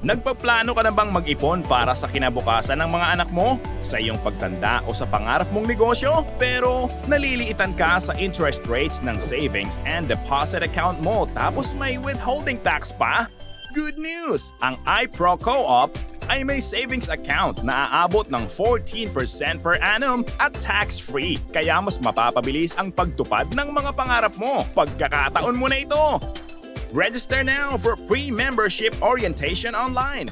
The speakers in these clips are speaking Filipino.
Nagpaplano ka na bang mag-ipon para sa kinabukasan ng mga anak mo? Sa iyong pagtanda o sa pangarap mong negosyo? Pero naliliitan ka sa interest rates ng savings and deposit account mo tapos may withholding tax pa? Good news! Ang iPro Co-op ay may savings account na aabot ng 14% per annum at tax-free. Kaya mas mapapabilis ang pagtupad ng mga pangarap mo. Pagkakataon mo na ito! Register now for pre-membership orientation online.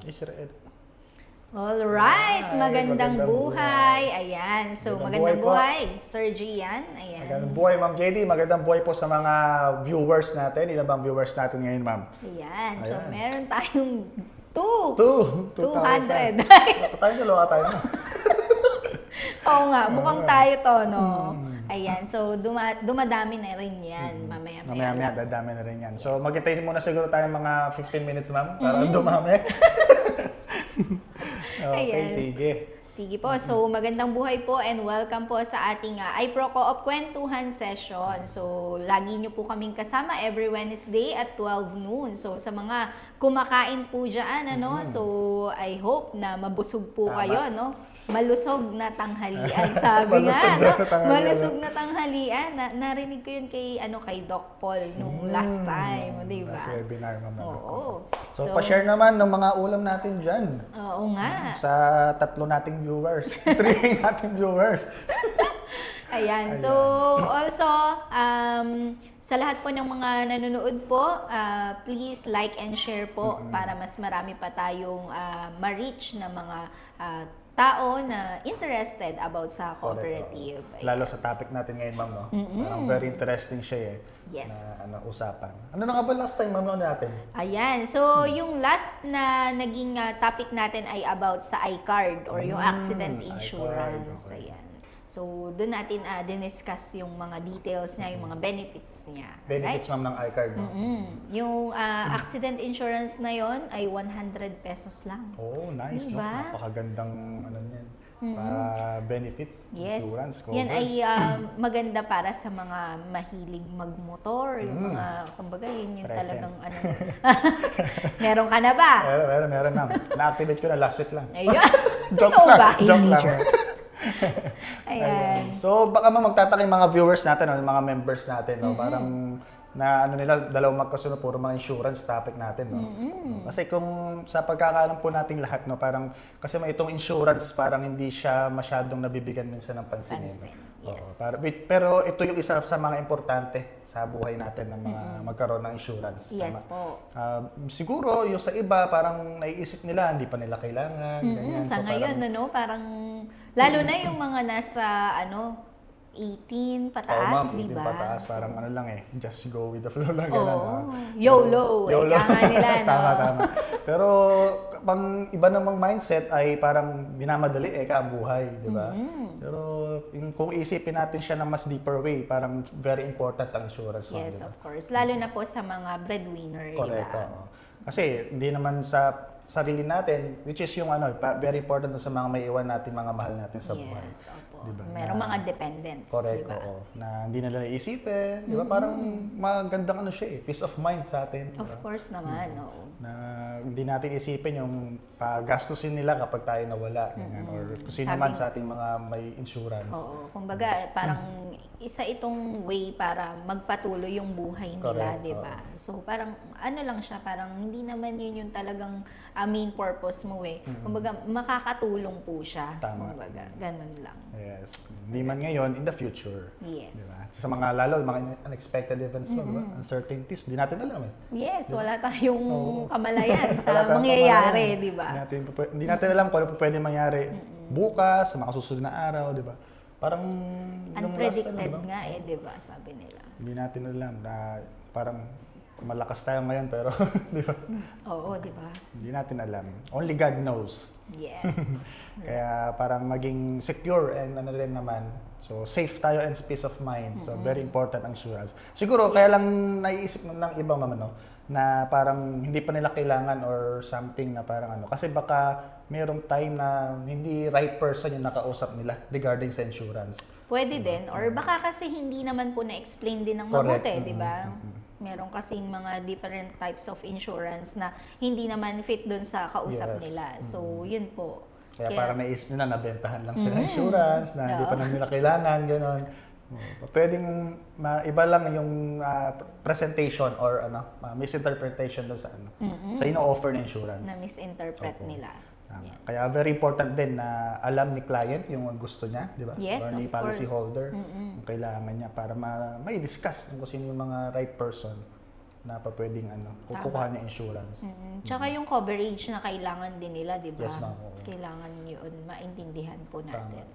Israel. Alright, Ay, magandang magandang buhay. Ayan, so magandang Magandang buhay, Sir Gian. Ayan. Magandang buhay, Ma'am JD. Magandang buhay po sa mga viewers natin. Ilan bang viewers natin ngayon, Ma'am? Ayan, so Ayan. meron tayong 200. Tayo dalawa tayo na. Oo nga, mukhang tayo to, no? Ayan, so dumadami na rin yan, mamaya-maya. Mamaya-maya, dadami na rin yan. So, maghintay muna siguro tayo mga 15 minutes, Ma'am, para dumami. Okay, Ayan. sige. Sige po. So, magandang buhay po and welcome po sa ating iPro Co-op Kwentuhan Session. So, lagi nyo po kaming kasama every Wednesday at 12 noon. So, sa mga kumakain po dyan, ano, so I hope na mabusog po Tama. kayo, no? Malusog na tanghalian, sabi nga, Malusog no? na tanghalian. Malusog na tanghalian. Narinig ko yun kay Doc Paul nung last time, di ba? Last webinar, Ma'am. Oo. So, pa-share naman ng mga ulam natin dyan. Oo nga. Sa tatlo nating viewers. 3 nating viewers. Ayan. So, also, sa lahat po ng mga nanonood po, please like and share po para mas marami pa tayong ma-reach na mga tao na interested about sa cooperative. Correct, oo. Lalo sa topic natin ngayon, Ma'am, no? Parang very interesting siya eh. Yes. Na usapan. Ano na nga ba last time, Ma'am, natin? Ayan. So, yung last na naging topic natin ay about sa iCard or yung accident iCard, insurance. okay. Ayan. So, doon natin diniscuss yung mga details niya, yung mga benefits niya. Benefits, Ma'am, ng iCard, no? Yung accident insurance na yon ay 100 pesos lang. Oh, nice, no? Diba? Napakagandang ano niyan. Benefits, Yes. insurance, cover. Yan ay maganda para sa mga mahilig magmotor, yung mga, kumbaga, yun yung Present. talagang ano. Meron ka na ba? Meron, Ma'am. Na-activate ko na last week lang. Ayun. Joke Totoo lang, ba? joke lang. Ayan. So, baka magtataka yung mga viewers natin, no? Yung mga members natin, no? Parang na ano nila, dalawang magkasunod, puro mga insurance topic natin, no? Kasi kung sa pagkakaalam po nating lahat, no, parang kasi may itong insurance, parang hindi siya masyadong nabibigyan minsan ng pansin. Pansin, No? yes. Pero ito yung isa sa mga importante sa buhay natin ng mga magkaroon ng insurance. Yes Tama? po. Siguro yung sa iba parang naiisip nila hindi pa nila kailangan, ganyan. Sa So, ngayon, parang, parang, lalo na yung mga nasa, 18 pataas, Ma'am, di hindi ba? pataas, parang ano lang eh, just go with the flow lang. Ganun, Oo. YOLO. YOLO. Ika nga nila, no? Tama. Pero pang iba namang mindset ay parang minamadali ka ang buhay, di ba? Pero kung isipin natin siya na mas deeper way, parang very important ang insurance. Ma'am, Yes, di ba? of course. Lalo na po sa mga breadwinner, di Correct. ba? Oo. Kasi hindi naman sa sarili natin, which is yung very important sa mga may iwan natin, mga mahal natin sa buhay. Yes, opo. Diba? Merong mga dependents, Correct, di ba? oo. Na hindi nila naisipin, di ba? Parang magandang ano siya eh, peace of mind sa atin. di Of ba? course naman, oo. Na hindi natin isipin yung gastusin nila kapag tayo nawala, ganyan. Or kung sino Sabi man nga. sa ating mga may insurance. Oo. Kumbaga, parang isa itong way para magpatuloy yung buhay nila, Correct, di ba? So, parang ano lang siya, parang hindi naman yun yung talagang main purpose mo eh. Kumbaga, makakatulong po siya. Tama. Kumbaga, ganun lang. Yes. Hindi man ngayon, in the future. Yes. Di ba? Sa mga lalo, mga unexpected events mo, di ba? Uncertainties, di natin alam eh. Yes, wala tayong kamalayan Wala sa tayong mangyayari, kamalayan. di ba? Hindi natin alam kung ano pwede mangyari bukas, sa mga susunod na araw, di ba? Parang nung last, Unpredicted di ba? nga eh, di ba? Sabi nila. Hindi natin alam na parang malakas tayo ngayon pero di ba? Oo, di ba? Hindi natin alam. Only God knows. Yes. Kaya parang maging secure and ano rin naman. So safe tayo and peace of mind. So very important ang insurance. Siguro kaya lang naiisip ng iba no, na parang hindi pa nila kailangan or something na parang ano. Kasi baka merong time na hindi right person yung nakausap nila regarding sa insurance. Pwede din. Or baka kasi hindi naman po na-explain din ng Correct. mabuti, di ba? Meron kasing mga different types of insurance na hindi naman fit doon sa kausap Yes. nila. So, yun po. Kaya parang naisip nila, nabentahan lang sila insurance, na hindi pa na nila kailangan, gano'n. Pwedeng iba lang yung presentation or misinterpretation doon sa sa ino-offer ng insurance. Na misinterpret nila. Tama. Yan. Kaya very important din na alam ni client yung gusto niya, di ba? Yes, or ni of policy course. holder, yung kailangan niya para may discuss kung sino yung mga right person na pa pwedeng kukuha ng insurance. Tsaka yung coverage na kailangan din nila, di ba? Yes, ma'am. Oo. Kailangan yun, maintindihan po Tama. natin.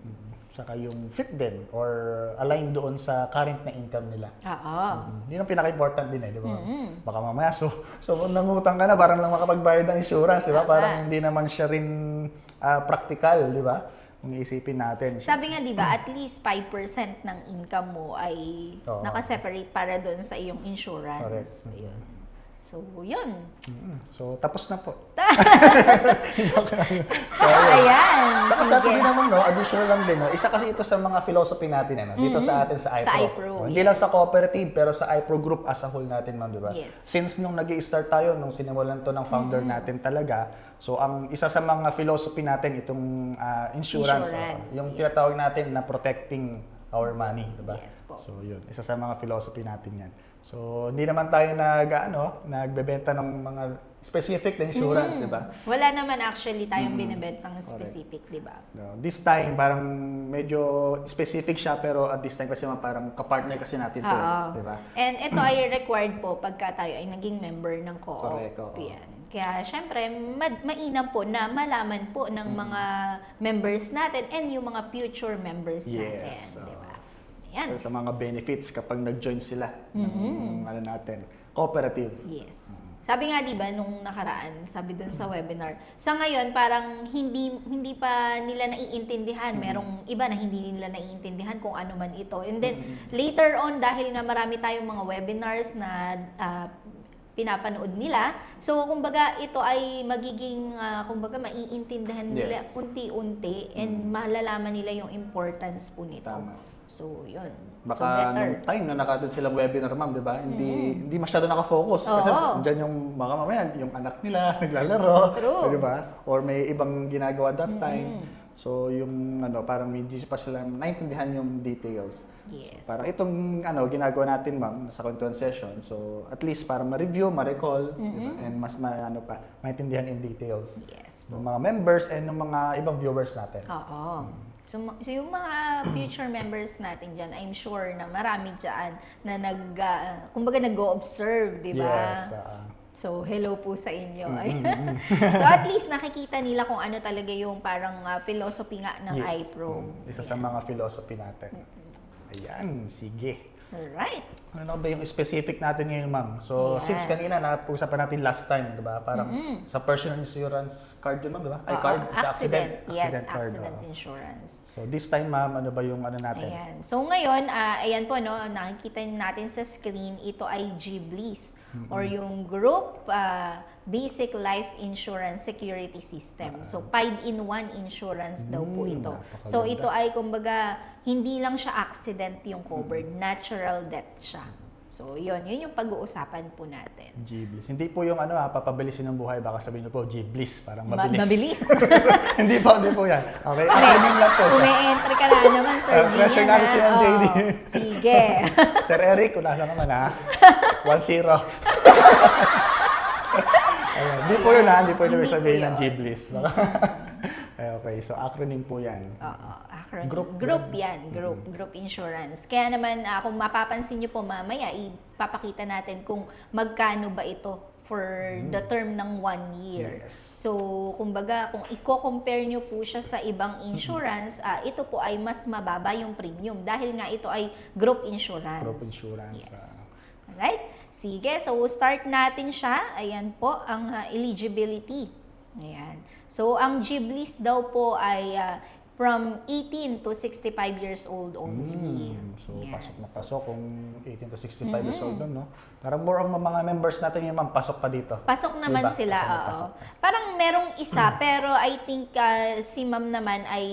Saka yung fit din or align doon sa current na income nila. Oo. Yun ang pinaka-important din di ba? Baka mamaya, so nangutang ka na, parang lang makapagbayad ng insurance, di ba? Parang hindi naman siya rin practical, di ba? Kung iisipin natin. Sabi nga, di ba, at least 5% ng income mo ay Oo. nakaseparate para doon sa iyong insurance. Correct. Ayun. So, yun. So, tapos na po. Ayan. Saka sa atin Sige. din naman, additional lang din. Isa kasi ito sa mga philosophy natin, dito sa atin sa iPro. Sa iPro, Hindi lang sa cooperative, pero sa iPro group as a whole natin, ma'am, di ba? Yes. Since nung nag-i-start tayo, nung sinimulan to ng founder natin talaga, so ang isa sa mga philosophy natin, itong insurance. Yung yes. tinatawag natin na protecting our money, di ba? Yes po. So yun, isa sa mga philosophy natin yan. So hindi naman tayo nagbebenta ng mga specific na insurance, di ba? Wala naman actually tayong binibentang specific, di ba? No, this time, parang medyo specific siya, pero at this time kasi parang kapartner kasi natin to, Oo. di ba? And ito ay required po pagka tayo ay naging member ng co-op. Correct, oo. Yan. Kaya syempre, mainam po na malaman po ng mga members natin and yung mga future members natin. Yes, Di ba? oo. Yan. Sa mga benefits kapag nag-join sila ng natin, cooperative. Yes. Sabi nga 'di ba nung nakaraan, sabi dun sa webinar, sa ngayon parang hindi pa nila naiintindihan. Merong iba na hindi nila naiintindihan kung ano man ito. And then later on dahil nga marami tayong mga webinars na pinapanood nila. So kumbaga ito ay magiging kumbaga maiintindihan nila Yes. unti-unti and malalaman nila yung importance po nito. Tama. So, yun. Baka so, better. nung time na nakatun silang webinar, ma'am, di ba? Hindi masyado nakafocus. Kasi Oo. dyan yung baka mamaya, yung anak nila, naglalaro. True. Di ba? Or may ibang ginagawa that time. So, yung parang hindi pa sila naintindihan yung details. Yes. So, parang itong ginagawa natin, ma'am, sa kwentuhan session. So, at least para ma-review, ma-recall, di ba? And mas maintindihan in details. Yes. Ng mga members and ng mga ibang viewers natin. Oo. So yung mga future members natin dyan, I'm sure na marami dyan na kumbaga nag-go-observe, di ba? Yes. So, hello po sa inyo. So, at least nakikita nila kung ano talaga yung parang philosophy nga ng Yes. iPro. Isa sa mga philosophy natin. Ayan, sige. Alright. Ano na ba yung specific natin ngayon, ma'am? So, Ayan. since kanina, napag-usapan natin last time, di ba? Parang sa personal insurance card yun, ma'am, di ba? Ay, Oo, card. Sa accident. Yes, card. accident oo. insurance. So, this time, ma'am, ano ba yung natin? Ayan. So ngayon, ayan po, no, nakikita natin sa screen, ito ay GBLIS or yung Group Basic Life Insurance Security System. So 5-in-1 insurance daw po ito. Napakaganda. So ito ay kumbaga, hindi lang siya accident yung covered, natural death siya. So yun yung pag-uusapan po natin. G-Bliss. Hindi po yung papabilisin ng buhay. Baka sabihin nyo po, G-Bliss. Parang mabilis. Mabilis. hindi po yan. Okay, acronym lang po siya. Ume-entry ka na naman, Sir Gian. pressure natin si Ma'am JD. Sige. Sir Eric, kung nasa naman 1-0. Ayun. Di po yun hindi po yun Hindi sabihin po ng yun. G-Bliss. Okay, so acronym po yan. Oo, acronym. Group Yan. Group insurance. Kaya naman, kung mapapansin nyo po mamaya, ipapakita natin kung magkano ba ito for the term ng 1 year. Yes. So, kumbaga, kung i-compare nyo po siya sa ibang insurance, ito po ay mas mababa yung premium dahil nga ito ay group insurance. Group insurance. Yes. Alright? Sige, so start natin siya. Ayan po ang eligibility. Ayan. So ang GIB list daw po ay from 18 to 65 years old only. So, Ayan. pasok na pasok kung 18 to 65 years old nun, no? Parang more ang mga members natin yung pasok pa dito. Pasok naman Diba? sila, Pasok na oo. pasok. Parang merong isa, pero I think si ma'am naman ay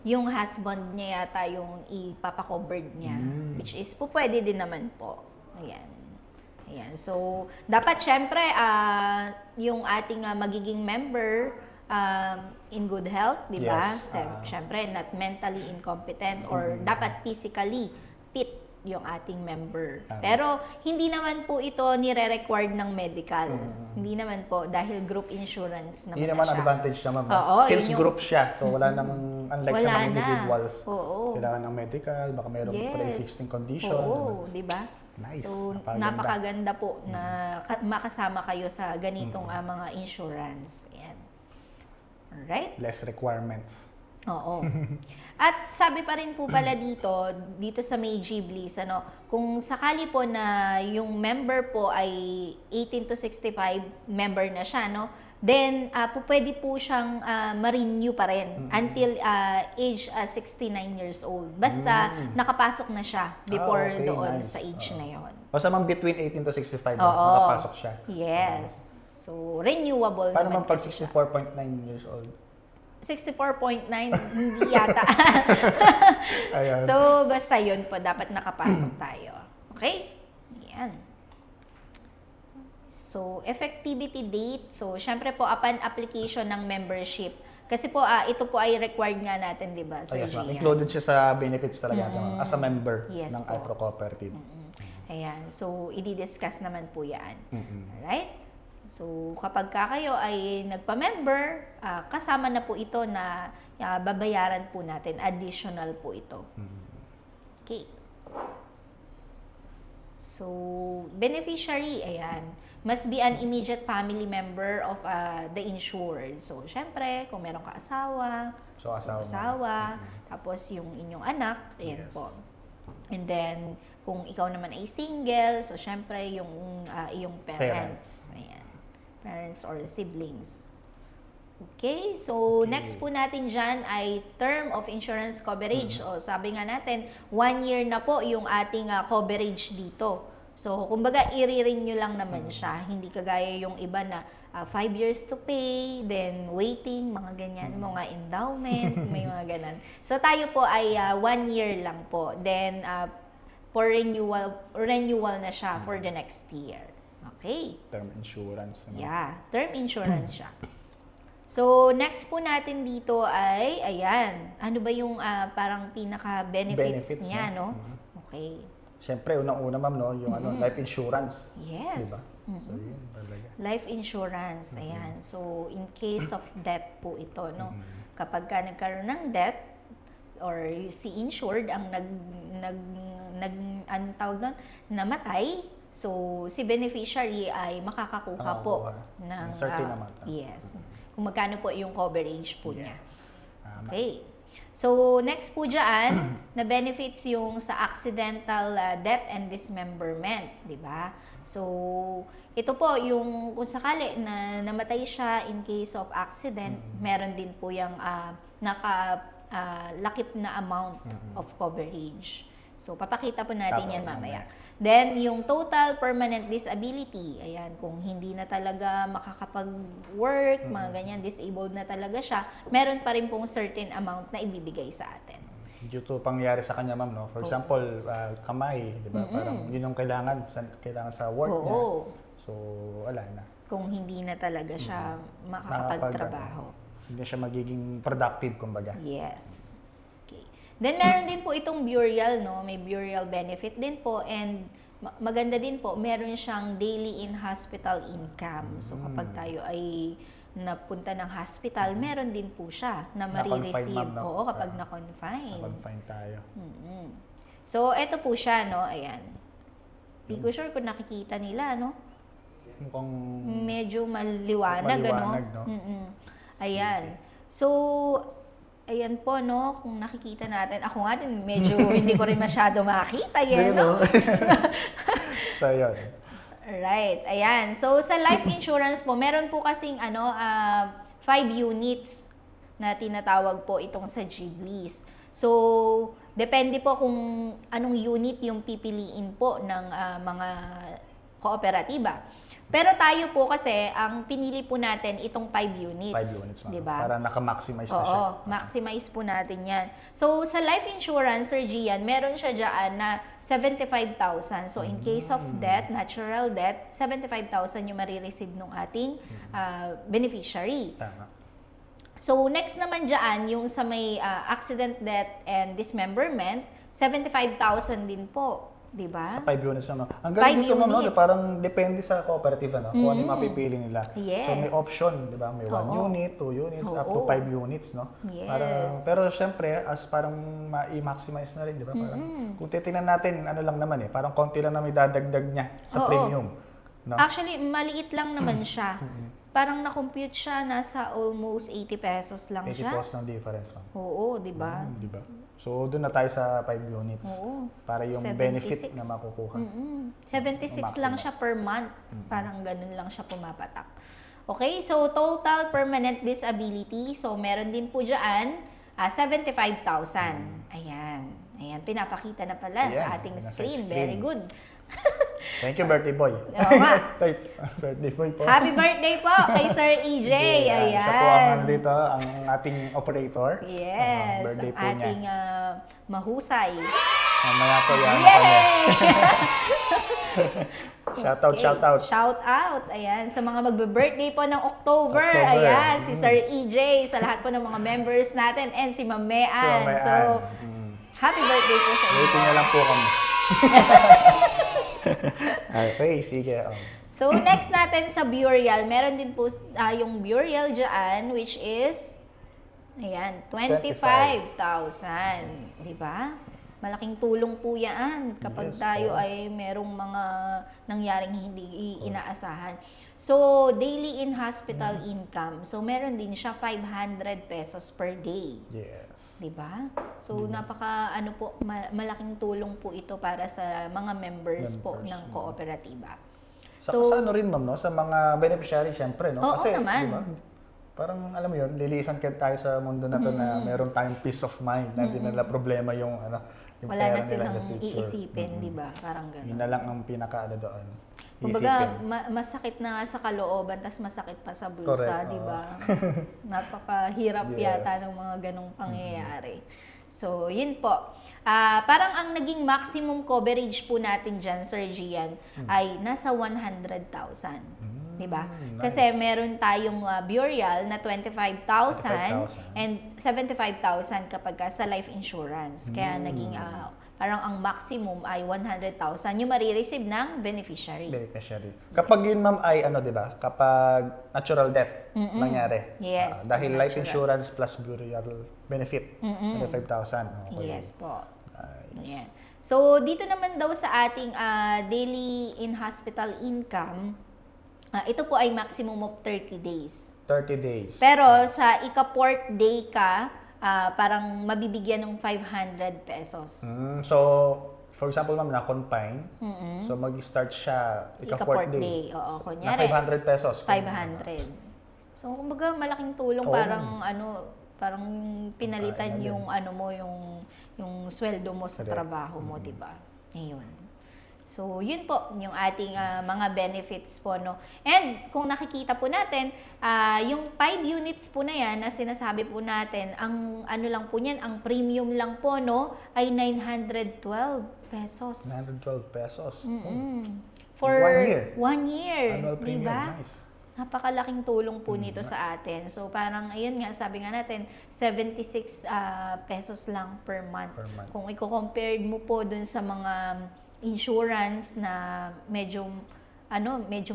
yung husband niya yata yung ipapakovered niya. Which is, po pwede din naman po. Ayan. Ayan. So, dapat syempre, yung ating magiging member, in good health, di ba? Yes, Syempre, not mentally incompetent or dapat physically fit yung ating member. Tama. Pero hindi naman po ito nire-required ng medical. Hindi naman po dahil group insurance naman Yun na naman siya. advantage naman. Oo, Since yun yung- group siya, so wala nang, unlike sa Wala mga na. individuals, Oo. kailangan ng medical, baka mayroong pre-existing condition. Oo, di ba? Nice. So, Napakaganda. napakaganda po na makasama kayo sa ganitong mga insurance. Ayan. Alright? Less requirements. Oo. At sabi pa rin po pala dito sa may Ghiblis, kung sakali po na yung member po ay 18 to 65 member na siya, then pwede po siyang ma-renew pa rin until age 69 years old. Basta nakapasok na siya before okay, doon nice. sa age na yon. O sa mga between 18 to 65, Oo. makapasok siya. Yes. So, renewable Paano naman man pag kasi siya. 64.9 years old? 64.9, hindi yata. Ayan. So, basta yun po, dapat nakapasok tayo. Okay? Yan. So, effectivity date. So, syempre po, upon application ng membership. Kasi po, ito po ay required nga natin, di ba? Oh, yes, ma'am. Gian? Included siya sa benefits talaga natin, ma'am, as a member Yes ng po. iPro Cooperative. Ayan. So, i-discuss naman po yan. Alright? So, kapag kayo ay nagpa-member, kasama na po ito na babayaran po natin. Additional po ito. Okay. So, beneficiary, ayan, must be an immediate family member of the insured. So, syempre, kung meron ka asawa, So, asawa mo. asawa, tapos yung inyong anak, ayan Yes. po. And then, kung ikaw naman ay single, so syempre, yung iyong parents. Ayan. Parents or siblings. Okay, so next po natin dyan ay term of insurance coverage. O sabi nga natin, 1 year na po yung ating coverage dito. So, kumbaga, i-renew lang naman siya. Hindi kagaya yung iba na 5 years to pay, then waiting, mga ganyan, mga endowment, may mga ganan. So, tayo po ay 1 year lang po. Then, for renewal na siya for the next year. Okay. Term insurance. Yeah, term insurance siya. So, next po natin dito ay, ayan, ano ba yung parang pinaka-benefits Benefits, niya, no? no? Okay. Siyempre, unang-una, ma'am, no, yung life insurance. Yes. Diba? So, yun talaga. Life insurance, ayan. So, in case of death po ito, no? Kapag ka nagkaroon ng death, or si insured ang anong tawag doon, namatay, so si beneficiary ay makakakuha po ng certain amount. yes. Kung magkano po yung coverage po niya. Yes. Tama. Okay. So, next po dyan, na benefits yung sa accidental death and dismemberment, di ba? So, ito po, yung kung sakali na namatay siya in case of accident, meron din po yung lakip na amount of coverage. So, papakita po natin Tama, yan mamaya. mamaya. Then, yung total permanent disability, ayan, kung hindi na talaga makakapag-work, mga ganyan, disabled na talaga siya, meron pa rin pong certain amount na ibibigay sa atin. Due to pangyari sa kanya, ma'am, no? For example, kamay, di ba? Parang yun yung kailangan sa work niya. Oo. So, wala na. Kung hindi na talaga siya makakapagtrabaho. Hindi siya magiging productive, kumbaga. Yes. Okay. Then meron din po itong burial, no? May burial benefit din po, and maganda din po, meron siyang daily in-hospital income. So kapag tayo ay napunta ng hospital, meron din po siya na Na-confine, marireceive. ma'am, no? Oo, kapag na-confine. Confine tayo. So eto po siya, no? Ayan. Hindi ko sure kung nakikita nila, no? Mukhang Medyo maliwanag, Maliwanag, ano? no? Ayan. So, ayan po, no? Kung nakikita natin, ako nga din, medyo hindi ko rin masyado makita yan, no? So, yun. Right, ayan. So, sa life insurance po, meron po kasing 5 units na tinatawag po itong sa Ghiblis. So, depende po kung anong unit yung pipiliin po ng mga kooperatiba. Pero tayo po kasi, ang pinili po natin itong 5 units. 5 units, ma'am. Diba? Para naka-maximize na siya. Oo, maximize po natin yan. So, sa life insurance, Sir Gian, meron siya dyan na 75,000. So, in case of death, natural death, 75,000 yung marireceive ng ating beneficiary. Tama. So, next naman dyan, yung sa may accident, death, and dismemberment, 75,000 din po. Diba? Sa 5 units ano. Ang galing 5 dito ma'am, no? units. Parang depende sa cooperative ano, kung ano yung mapipili nila. Yes. So may option, 'di ba? May 1 Oo. unit, 2 units, up to Oo. 5 units, no? Yes. Pero syempre, as parang ma-maximize na rin, 'di ba? Parang kung titingnan natin, ano lang naman para konti lang na may dadagdag niya sa Oo. premium, no? Actually, maliit lang naman siya. Parang na-compute siya, nasa almost 80 pesos lang 80 siya. pesos ng difference, ma'am. Oo, di ba? 'Di ba? So doon na tayo sa 5 units. Oo. Para yung 76. benefit na makukuha. 76 lang siya per month. Parang ganun lang siya pumapatak. Okay, so total permanent disability. So meron din po dyan 75,000. Ayan. Ayan, pinapakita na pala Ayan, sa ating nasa screen. screen. Very good. Thank you, birthday boy. Oo nga. Birthday boy po. Happy birthday po kay Sir EJ. Ayan. Siya po ang nandito, ang ating operator. Yes, Birthday ang po niya. ating mahusay. Mamaya po yan. Yay! Shoutout, Okay, shoutout. Shout out. Ayan, sa mga magbe-birthday po ng October. October. Ayan, si Sir EJ, sa lahat po ng mga members natin, and si Ma'am Mean. Si Ma'am Mean. So, happy birthday po sa inyo. Waiting na lang po kami. Okay, sige. So, next natin sa burial, meron din po yung burial dyan, which is, ayan, 25,000. Di ba? Malaking tulong po yan kapag Yes, tayo oo. ay merong mga nangyaring hindi inaasahan. So, daily in hospital income. So, meron din siya 500 pesos per day. Yes. 'Di ba? So malaking tulong po ito para sa mga members po Members, ng kooperatiba. Sa ano rin, ma'am, no? Sa mga beneficiary, syempre, no? Oo Kasi, naman. di ba? Parang, alam mo yun, lilisan tayo sa mundo na to na meron tayong peace of mind na hindi nila problema yung, yung Wala pera na nila in the silang future. iisipin, 'di ba? Parang Yun gano'n. na lang ang pinaka doon. Kumbaga, Isipin. masakit na nga sa kalooban, tas masakit pa sa bulsa, Correct, 'di oo. ba? Napakahirap Yes. yata ng mga ganong pangyayari. So, yun po. Parang ang naging maximum coverage po natin dyan, Sir Gian, ay nasa 100,000. Diba? nice. Kasi meron tayong burial na 25,000 25,000. and 75,000 kapag sa life insurance. Kaya naging parang ang maximum ay 100,000 yung marireceive ng beneficiary. Beneficiary. Kapag yun, ma'am, ay di ba? Kapag natural death nangyari. Yes, Dahil pag life natural. insurance plus burial benefit, 25,000. Okay. Yes po. Nice. Ayan. So, dito naman daw sa ating daily in-hospital income, ito po ay maximum of 30 days. 30 days. Pero sa ika-4th day ka, parang mabibigyan ng 500 pesos. So, for example, ma'am, na-confine. So, mag-start siya ika-4th day. Oo, Na kunyari. 500 pesos. 500. So, kumbaga malaking tulong, Oo. parang pinalitan Kaya na yung yung sweldo mo sa trabaho mo, 'di ba? Ayun. So, yun po yung ating mga benefits po, no. And kung nakikita po natin, yung 5 units po na yan na sinasabi po natin, ang lang po niyan, ang premium lang po, no, ay 912 pesos. 912 pesos. For 1 year. 1 year. Annual premium. Diba? Nice. Napakalaking tulong po nito sa atin. So parang, ayun nga, sabi nga natin, 76 pesos lang per month. Per month. Kung i-compare mo po dun sa mga insurance na medyo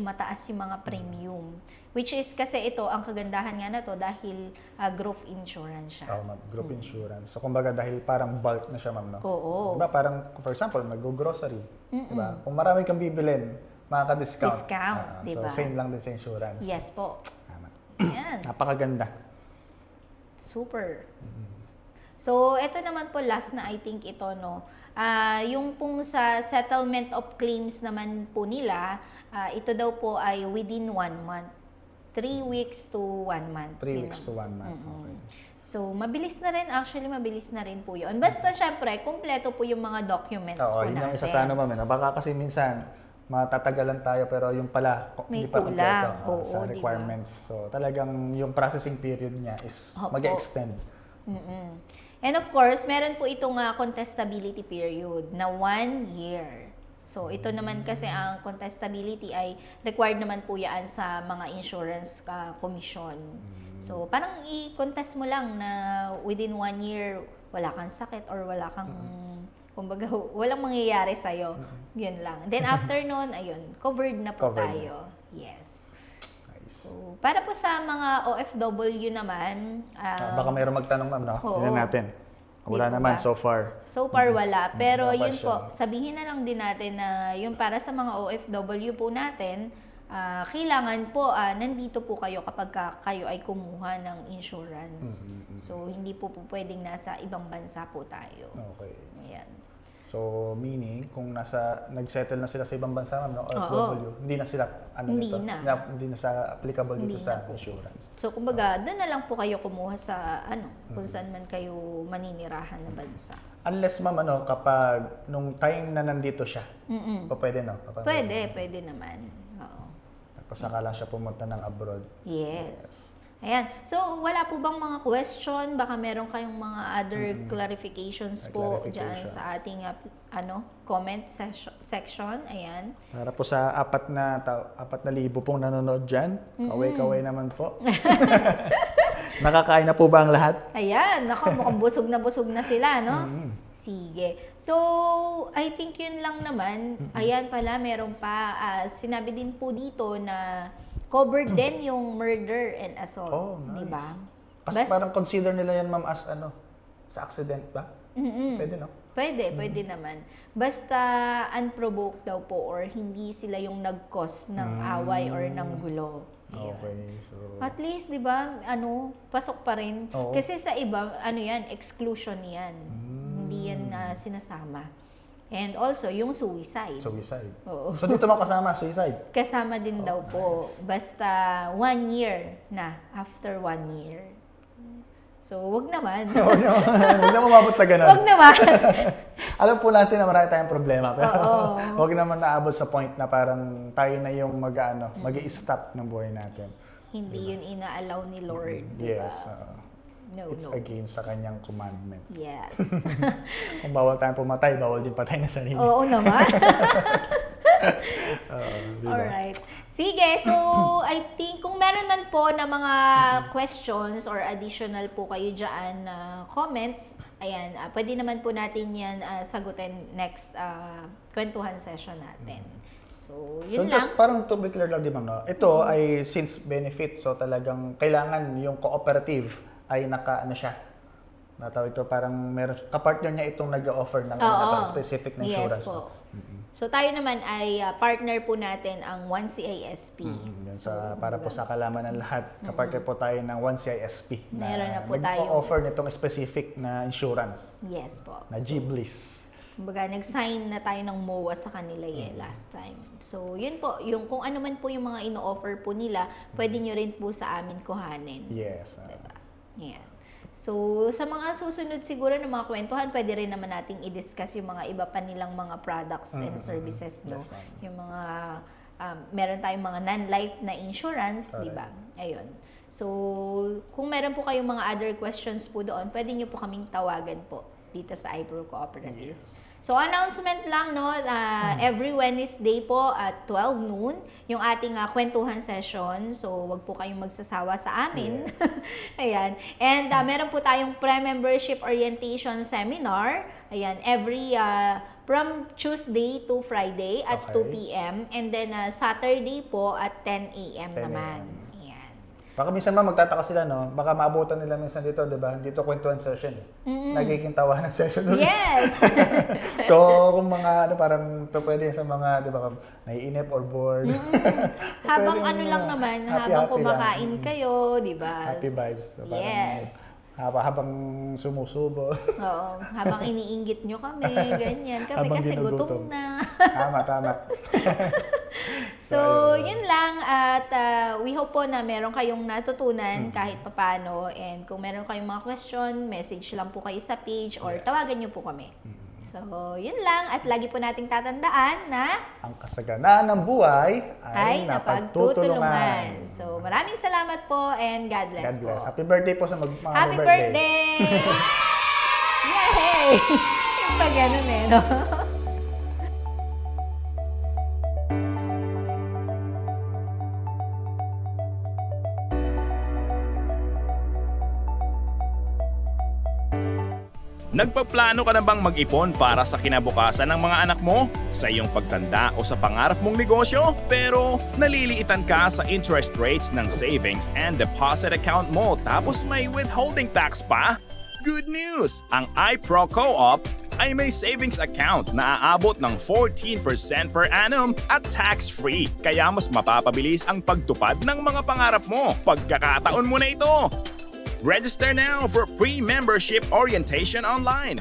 mataas yung mga premium. Which is kasi ito, ang kagandahan nga na to dahil group insurance siya. Ma'am, group insurance. So, kumbaga, dahil parang bulk na siya, ma'am, no? Oo. Diba, parang, for example, mag-grocery. Diba? Kung marami kang bibilin, makaka-discount. Discount, diba? So, same lang din sa insurance. Yes po. Tama. Ayan. Napakaganda. Super. So, ito naman po last na I think ito, no. Yung pong sa settlement of claims naman po nila, ito daw po ay within 1 month. 3 weeks to 1 month. 3 Yun weeks lang. to 1 month. Okay. So, mabilis na rin. Actually, mabilis na rin po yun. Basta, syempre, kumpleto po yung mga documents Oo, po yun natin. yung isa sa ano, ma'am. Baka kasi minsan, matatagalan tayo pero yung pala, May hindi pa kompleto kulang. Oo, sa di ba? requirements. So, talagang yung processing period niya is Opo. mag-extend. And of course, meron po itong contestability period na 1 year. So, ito naman kasi ang contestability ay required naman po yan sa mga insurance commission. So, parang i-contest mo lang na within 1 year, wala kang sakit or wala kang, kumbaga, walang mangyayari sa'yo. Yun lang. Then after nun, ayun, covered na po Covered tayo. Yes. Nice. So, para po sa mga OFW naman, Baka mayroong magtanong, ma'am, no? Oo. Tingnan natin. Wala Di po naman ba? so far. so far wala. Pero Wala pa yun siya. po, sabihin na lang din natin na yung para sa mga OFW po natin, kailangan po nandito po kayo kapag kayo ay kumuha ng insurance. So, hindi po pwedeng nasa ibang bansa po tayo. Okay. Ayan. So, meaning, kung nag-settle na sila sa ibang bansa, ma'am, no? OFW, hindi na sila, Hindi nito? na. Hindi na sa applicable Hindi dito sa na po. insurance. So, kumbaga, doon na lang po kayo kumuha sa kung saan man kayo maninirahan na bansa. Unless, ma'am, kapag nung time na nandito siya, pwede, no? Pwede naman. Oo. Tapos saka lang siya pumunta ng abroad. Yes. Ayan. So, wala po bang mga question? Baka meron kayong mga other clarifications po dyan Clarifications. sa ating comment section. Ayan. Para po sa 4,000 pong nanonood dyan, kaway-kaway naman po. Nakakain na po ba ang lahat? Ayan. Naku, mukhang busog na sila, no? Sige. So, I think yun lang naman. Ayan pala, meron pa. Sinabi din po dito na covered din yung murder and assault. Oh, nice. Diba? Kasi parang consider nila yan, ma'am, as sa accident ba? Pwede, no? Pwede naman. Basta unprovoked daw po or hindi sila yung nag-cause ng away or ng gulo. Ayun. Okay, so... At least, di ba, pasok pa rin. Oo. Kasi sa iba, yan, exclusion yan. Hindi yan sinasama. And also, yung suicide. Suicide. Oo. So dito mo kasama, suicide? Kasama din daw po. Basta 1 year na. After 1 year. So, wag naman. Huwag na umabot sa ganun. Wag naman. Alam po natin na marami tayong problema, pero Oo. huwag naman naabot sa point na parang tayo na yung mag-i-stop ng buhay natin. Hindi yun inaalaw ni Lord. Diba? Yes. No, It's no. against sa kanyang commandment. Yes. Kung bawal tayong pumatay, bawal din patay na sarili. Oo naman. Diba? Alright. Sige, so I think kung meron man po na mga questions or additional po kayo dyan na comments, ayan, pwede naman po natin yan sagutin next kwentuhan session natin. So, So yun just lang. parang to be clear lang din, ma'am, no? Ito ay since benefit, so talagang kailangan yung cooperative ay siya. Natawag ito, parang meron, kapartner niya itong nag-offer ng specific na insurance. Yes po. So tayo naman ay partner po natin ang 1CISP. Yan para po sa kalaman ng lahat, kapartner po tayo ng 1CISP Meron na po tayo. nag-offer nitong specific na insurance Yes po. na G-Bliss. Kumbaga, nag-sign na tayo ng MOA sa kanila last time. So, yun po. Yung, kung ano man po yung mga ino-offer po nila, pwede nyo rin po sa amin kuhanin. Yes. Diba? Yan. So, sa mga susunod siguro ng mga kwentuhan, pwede rin naman nating i-discuss yung mga iba pa nilang mga products and services, no? Yes, ma'am. Yung mga, meron tayong mga non-life na insurance, di ba? Ayun. So, kung meron po kayong mga other questions po doon, pwede nyo po kaming tawagan po dito sa iBro Cooperative. So, announcement lang, no? Every Wednesday po at 12 noon, yung ating kwentuhan session. So, wag po kayong magsasawa sa amin. Ayan. And meron po tayong pre-membership orientation seminar. Ayan. Every from Tuesday to Friday at 2 p.m. And then Saturday po at 10 a.m. 10 naman. a.m. Ayan. Baka minsan magtataka sila, no? Baka maabutan nila minsan dito, di ba? Dito kwentuhan session. Nagiging tawanan session doon. Yes! So, kung mga, parang pwede sa mga, di ba, naiinip or bored. Habang Pwedeng, lang naman, happy habang lang. kumakain kayo, di ba? Happy vibes. So, parang, Yes. habang sumusubo. Oo, habang iniinggit nyo kami, ganyan. Kami Habang kasi ginugutom. gutom na. Tama. So, yun lang at we hope po na meron kayong natutunan kahit papano, and kung meron kayong mga question, message lang po kayo sa page or tawagan niyo po kami. So, yun lang at lagi po nating tatandaan na Ang kasaganaan ng buhay ay ay napagtutulungan. napagtutulungan. So, maraming salamat po and God bless, God bless. po. Happy birthday po sa mga Happy may birthday! Yay! Yung pag ganun no? Nagpaplano ka na bang mag-ipon para sa kinabukasan ng mga anak mo? Sa iyong pagtanda o sa pangarap mong negosyo? Pero naliliitan ka sa interest rates ng savings and deposit account mo tapos may withholding tax pa? Good news! Ang iPro Co-op ay may savings account na aabot ng 14% per annum at tax-free. Kaya mas mapapabilis ang pagtupad ng mga pangarap mo. Pagkakataon mo na ito! Register now for pre-membership orientation online.